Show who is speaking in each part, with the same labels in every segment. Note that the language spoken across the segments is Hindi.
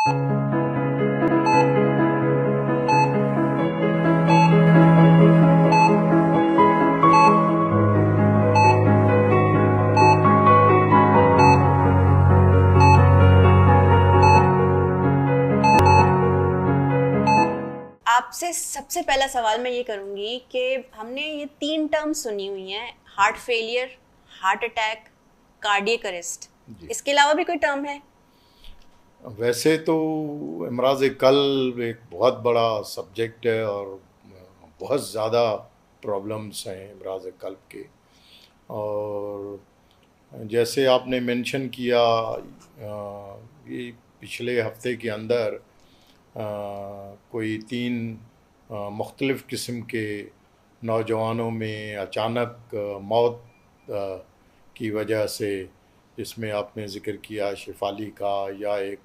Speaker 1: आपसे सबसे पहला सवाल मैं ये करूंगी कि हमने ये 3 टर्म सुनी हुई हैं, heart failure, heart attack, cardiac arrest.
Speaker 2: जी।
Speaker 1: इसके अलावा भी कोई टर्म है?
Speaker 2: वैसे तो इमराज कल्ब एक बहुत बड़ा सब्जेक्ट है और बहुत ज़्यादा प्रॉब्लम्स हैं इमराज कल्ब के। और जैसे आपने मेंशन किया, ये पिछले हफ्ते के अंदर कोई 3 मुख्तलिफ़ किस्म के नौजवानों में अचानक मौत की वजह से, जिसमें आपने ज़िक्र किया शेफ़ाली का, या एक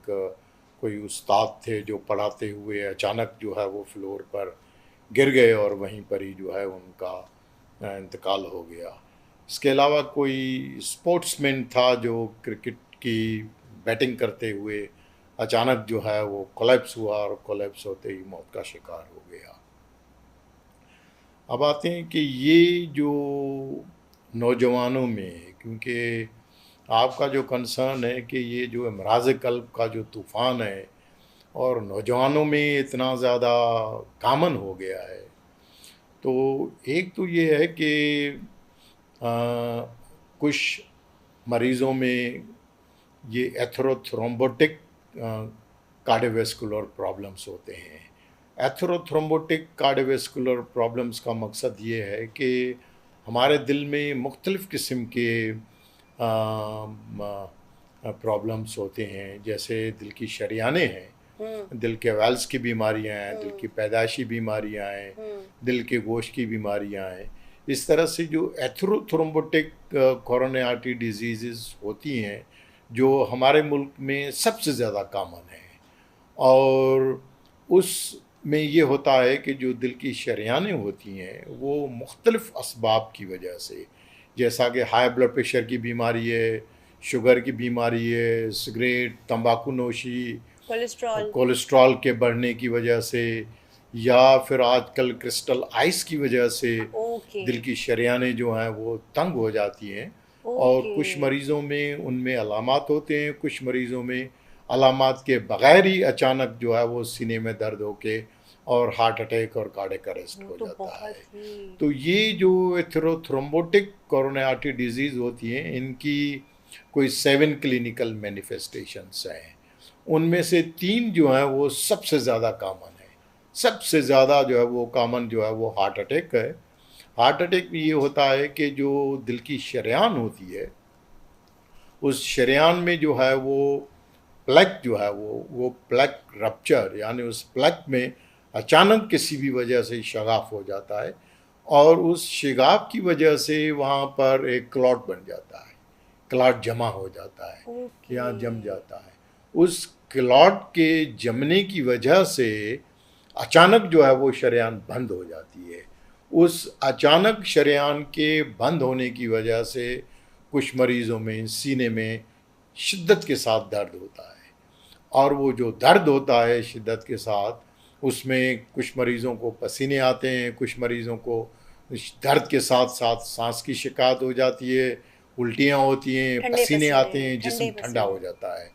Speaker 2: कोई उस्ताद थे जो पढ़ाते हुए अचानक जो है वो फ्लोर पर गिर गए और वहीं पर ही जो है उनका इंतकाल हो गया। इसके अलावा कोई स्पोर्ट्समैन था जो क्रिकेट की बैटिंग करते हुए अचानक जो है वो कोलैप्स हुआ और कोलैप्स होते ही मौत का शिकार हो गया। अब आते हैं कि ये जो नौजवानों में, क्योंकि आपका जो कंसर्न है कि ये जो अमराज कल्ब का जो तूफ़ान है और नौजवानों में इतना ज़्यादा कॉमन हो गया है, तो एक तो ये है कि कुछ मरीज़ों में ये एथेरोथ्रोम्बोटिक कार्डियोवैस्कुलर प्रॉब्लम्स होते हैं। एथेरोथ्रोम्बोटिक कार्डियोवैस्कुलर प्रॉब्लम्स का मकसद ये है कि हमारे दिल में मुख्तलिफ़ किस्म के प्रॉब्लम्स होते हैं। जैसे दिल की शरियानें हैं, दिल के वेल्स की बीमारियां हैं, दिल की पैदाइशी बीमारियां हैं, दिल के गोश्त की बीमारियां हैं। इस तरह से जो एथेरोथ्रोम्बोटिक कोरोनरी आर्टरी डिजीज़ होती हैं, जो हमारे मुल्क में सबसे ज़्यादा कॉमन है। और उसमें ये होता है कि जो दिल की शरियानें होती हैं वो मुख्तलिफ़ असबाब की वजह से, जैसा कि हाई ब्लड प्रेशर की बीमारी है, शुगर की बीमारी है, सिगरेट तंबाकू नोशी,
Speaker 1: कोलेस्ट्रॉल।
Speaker 2: कोलेस्ट्रॉल के बढ़ने की वजह से, या फिर आजकल क्रिस्टल आइस की वजह से
Speaker 1: ओके।
Speaker 2: दिल की शरियानें जो हैं वो तंग हो जाती हैं। और
Speaker 1: ओके।
Speaker 2: कुछ मरीज़ों में उनमें अलामात होते हैं, कुछ मरीज़ों में अलामात के बगैर ही अचानक जो है वो सीने में दर्द होके और हार्ट अटैक और कार्डियक अरेस्ट
Speaker 1: वो
Speaker 2: हो
Speaker 1: तो
Speaker 2: जाता है।
Speaker 1: बहुत ही।
Speaker 2: तो ये जो एथेरोथ्रोम्बोटिक कोरोनरी आर्टरी डिजीज़ होती हैं, इनकी कोई 7 क्लिनिकल मैनिफेस्टेशंस हैं। उनमें से 3 जो हैं वो सबसे ज़्यादा कॉमन है। सबसे ज़्यादा जो है वो कॉमन जो है वो हार्ट अटैक है। हार्ट अटैक में ये होता है कि जो दिल की शरेयान होती है, उस शरेयान में जो है वो प्लग जो है वो प्लग रप्चर, यानी उस प्लग में अचानक किसी भी वजह से शगाफ हो जाता है और उस शिगाफ की वजह से वहाँ पर एक क्लॉट बन जाता है, क्लॉट जमा हो जाता है,
Speaker 1: ओके।
Speaker 2: यहाँ जम जाता है। उस क्लॉट के जमने की वजह से अचानक जो है वो शरेयान बंद हो जाती है। उस अचानक शरेयान के बंद होने की वजह से कुछ मरीज़ों में सीने में शिद्दत के साथ दर्द होता है, और वो जो दर्द होता है शिद्दत के साथ, उसमें कुछ मरीज़ों को पसीने आते हैं, कुछ मरीज़ों को दर्द के साथ साथ सांस की शिकायत हो जाती है, उल्टियाँ होती हैं,
Speaker 1: ठंडे
Speaker 2: पसीने
Speaker 1: पसीने,
Speaker 2: आते हैं, जिस्म
Speaker 1: ठंडे
Speaker 2: ठंडा हो
Speaker 1: पसीने।
Speaker 2: जाता है।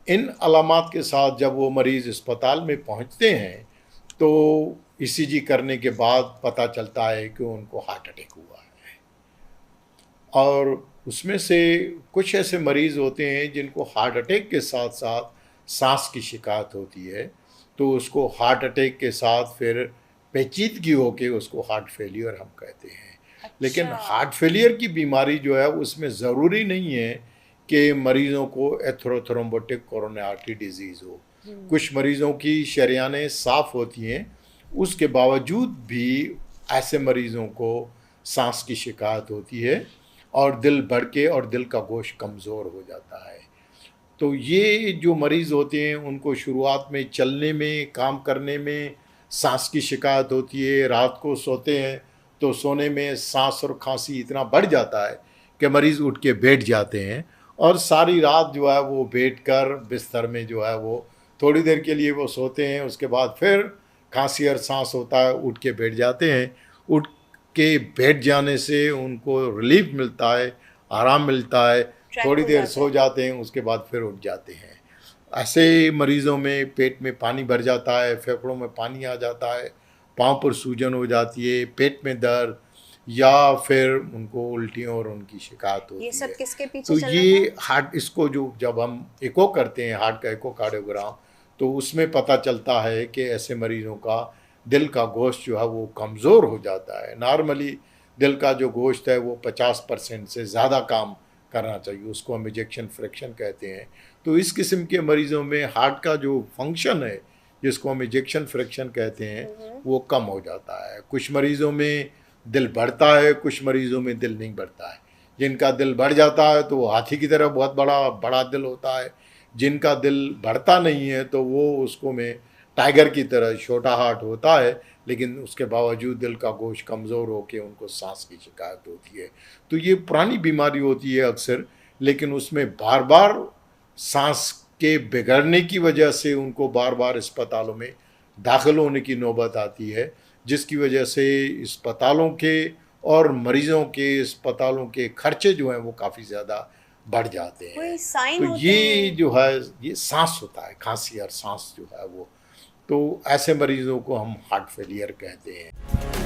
Speaker 2: इन अलामात के साथ जब वो मरीज़ अस्पताल में पहुंचते हैं, तो ईसीजी करने के बाद पता चलता है कि उनको हार्ट अटैक हुआ है। और उसमें से कुछ ऐसे मरीज़ होते हैं जिनको हार्ट अटैक के साथ साथ सांस की शिकायत होती है, तो उसको हार्ट अटैक के साथ फिर पेचीदगी होके उसको हार्ट फेलियर हम कहते हैं। लेकिन
Speaker 1: अच्छा।
Speaker 2: हार्ट फेलियर की बीमारी जो है उसमें ज़रूरी नहीं है कि मरीज़ों को एथेरोथ्रोम्बोटिक कोरोनरी आर्टरी डिजीज़ हो। कुछ मरीज़ों की शरेयानें साफ़ होती हैं, उसके बावजूद भी ऐसे मरीज़ों को सांस की शिकायत होती है और दिल भड़के और दिल का गोश्त कमज़ोर हो जाता है। तो ये जो मरीज़ होते हैं उनको शुरुआत में चलने में, काम करने में सांस की शिकायत होती है। रात को सोते हैं तो सोने में सांस और खांसी इतना बढ़ जाता है कि मरीज़ उठ के बैठ जाते हैं और सारी रात जो है वो बैठकर बिस्तर में जो है वो थोड़ी देर के लिए वो सोते हैं, उसके बाद फिर खांसी और सांस होता है, उठ के बैठ जाते हैं। उठ के बैठ जाने से उनको रिलीफ मिलता है, आराम मिलता है,
Speaker 1: ट्रैक
Speaker 2: थोड़ी
Speaker 1: हो
Speaker 2: देर
Speaker 1: जाते
Speaker 2: सो
Speaker 1: हैं।
Speaker 2: जाते हैं, उसके बाद फिर उठ जाते हैं। ऐसे मरीज़ों में पेट में पानी भर जाता है, फेफड़ों में पानी आ जाता है, पाँव पर सूजन हो जाती है, पेट में दर्द, या फिर उनको उल्टियों और उनकी शिकायत
Speaker 1: ये
Speaker 2: होती
Speaker 1: सब
Speaker 2: है।
Speaker 1: किसके पीछे
Speaker 2: तो
Speaker 1: चल रहा
Speaker 2: ये
Speaker 1: था?
Speaker 2: हार्ट, इसको जो जब हम एको करते हैं, हार्ट का एको तो उसमें पता चलता है कि ऐसे मरीज़ों का दिल का गोश्त जो है वो कमज़ोर हो जाता है। नॉर्मली दिल का जो गोश्त है वो 50% से ज़्यादा काम करना चाहिए, उसको हम इजेक्शन फ्रैक्शन कहते हैं। तो इस किस्म के मरीज़ों में हार्ट का जो फंक्शन है, जिसको हम इजेक्शन फ्रैक्शन कहते हैं, वो कम हो जाता है। कुछ मरीज़ों में दिल बढ़ता है, कुछ मरीज़ों में दिल नहीं बढ़ता है। जिनका दिल बढ़ जाता है तो वो हाथी की तरह बहुत बड़ा बड़ा दिल होता है, जिनका दिल बढ़ता नहीं है तो वो उसको में टाइगर की तरह छोटा हार्ट होता है, लेकिन उसके बावजूद दिल का गोश्त कमज़ोर होकर उनको सांस की शिकायत होती है। तो ये पुरानी बीमारी होती है अक्सर, लेकिन उसमें बार बार सांस के बिगड़ने की वजह से उनको बार बार अस्पतालों में दाखिल होने की नौबत आती है, जिसकी वजह से अस्पतालों के और मरीज़ों के अस्पतालों के खर्चे जो हैं वो काफ़ी ज़्यादा बढ़ जाते हैं।
Speaker 1: कोई साइन
Speaker 2: तो
Speaker 1: होते
Speaker 2: ये
Speaker 1: हैं?
Speaker 2: जो है ये सांस होता है, खांसी और सांस जो है वो, तो ऐसे मरीज़ों को हम हार्ट फेलियर कहते हैं।